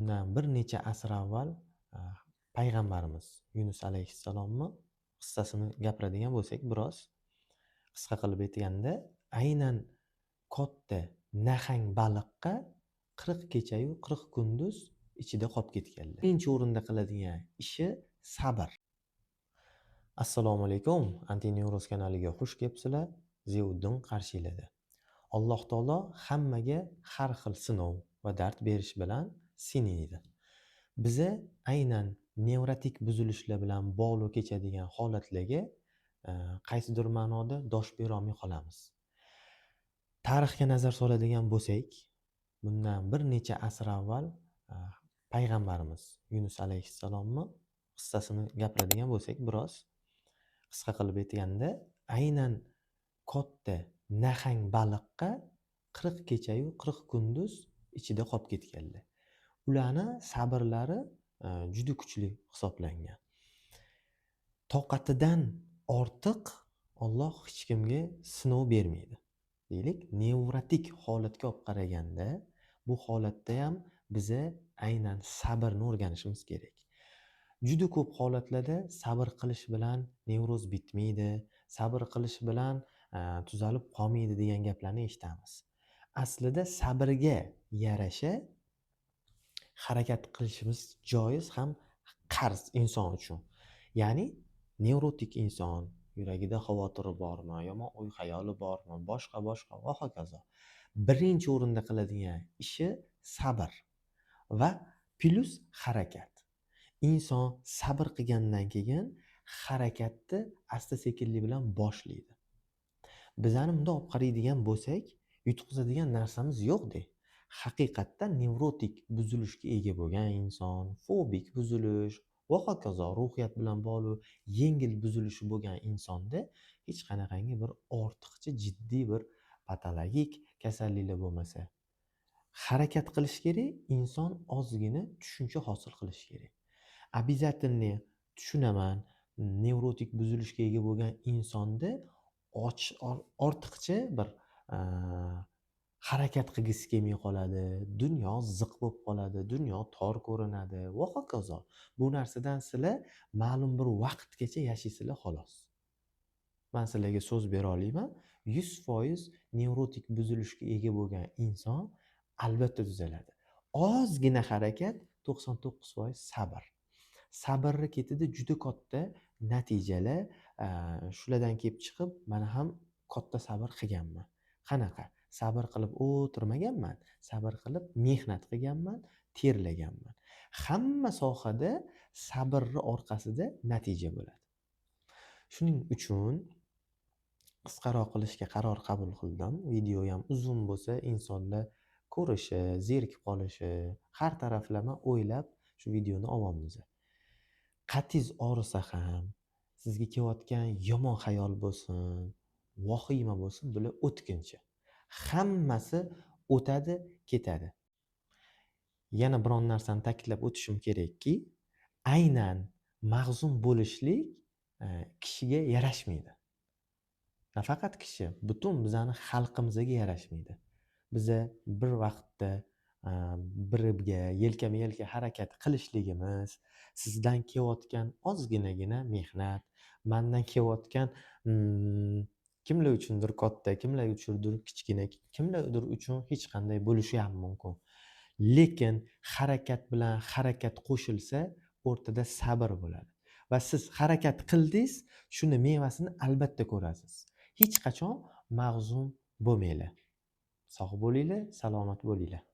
Bundan bir necha asr avval payg'ambarimiz Yunus alayhissalomni qissasini gapiradigan bo'lsak, biroz qisqa qilib aytganda, aynan katta nahang baliqqa 40 kechayu 40 kunduz ichida qolib ketganlar. Birinchi o'rinda qiladigan ishi sabr. Assalomu alaykum, Antineuros kanaliga xush kelibsizlar. Ziyoddin qarshilarda. Alloh taolo hammaga har xil sinov va dard berish bilan sinaydi. Biza aynan nevrotik buzilishlar bilan bog'liq kechadigan holatlarga qaysidir ma'noda dosh bera olmay qolamiz. Tarixga nazar soladigan bo'lsak, bundan bir necha asr avval payg'ambarimiz Yunus alayhissalomni qissasini gapiradigan bo'lsak, biroz qisqa qilib aytganda, aynan katta nahang baliqqa 40 kechayu 40 kunduz ichida qolib ketganlar. Ularni sabrlari juda kuchli hisoblangan. Toqatidan ortiq Alloh hech kimga sinov bermaydi. Deylik, nevrotik holatga olib qaraganda, bu holatda ham biza aynan sabrni o'rganishimiz kerak. Juda ko'p holatlarda sabr qilish bilan nevroz bitmaydi, sabr qilish bilan tuzalib qolmaydi degan gaplarni eshitamiz. Aslida sabrga yarasha harakat qilishimiz joiz ham qarz inson uchun. Ya'ni nevrotik inson yuragida xavotiri bormi, yomon o'y xayoli bormi, boshqa va hokazo. Birinchi o'rinda qiladigan ishi sabr va plus harakat. Inson sabr qilgandan keyin harakatni asta-sekinlik bilan boshlaydi. Bizani bundoq olib qaraydigan bo'lsak, yutqizadigan narsamiz yo'qdek. Haqiqatda nevrotik buzilishga ega bo'lgan inson, fobik buzilish va hokazo ruhiyat bilan bog'liq yengil buzilishi bo'lgan insonda hech qanaqangi bir ortiqcha jiddiy bir patologik kasalliklar bo'lmasa, harakat qilish kerak, inson ozgina tushuncha hosil qilish kerak. Обязательно tushunaman, nevrotik buzilishga ega bo'lgan insonda ortiqcha bir harakat qilgisi kelmay qoladi, dunyo ziq bo'lib qoladi, dunyo tor ko'rinadi va hokazo. Bu narsadan sizlar ma'lum bir vaqtgacha yashaysizlar xolos. Men sizlarga so'z bera olaman, 100% nevrotik buzilishga ega bo'lgan inson albatta tuzaladi. Ozgina harakat, 99% sabr. Sabrni ketida juda katta natijalar, shulardan kelib chiqib, men ham katta sabr qilganman. Qanaqa? Sabr qilib o'tirmaganman, sabr qilib mehnat qilganman, terlaganman. Hamma sohada sabrni orqasida natija bo'ladi. Shuning uchun qisqaroq qilishga qaror qabul qildim. Video ham uzun bo'lsa, insonlar ko'rishi, zerikib qolishi, har taraflama o'ylab shu videoni olamiz. Qatingiz og'risa ham, sizga kelayotgan yomon xayol bo'lsin, vahima bo'lsin, bular o'tkinchi. Hammasi o'tadi, ketadi. Yana biron narsani ta'kidlab o'tishim kerakki, aynan mahzun bo'lishlik kishiga yarashmaydi. Nafaqat kishi, butun bizani xalqimizga yarashmaydi. Biza bir vaqtda birga yelkama-yelka harakat qilishligimiz, sizdan kelayotgan ozginagina mehnat, mendan kelayotgan kimlar uchundir katta, kimlar uchundir kichkina, kimlardir uchun hech qanday bo'lishi ham mumkin. Lekin harakat bilan harakat qo'shilsa, o'rtada sabr bo'ladi. Va siz harakat qildingiz, shuni mevasini albatta ko'rasiz. Hech qachon mag'zum bo'lmanglar. Sog' bo'linglar, salomat bo'linglar.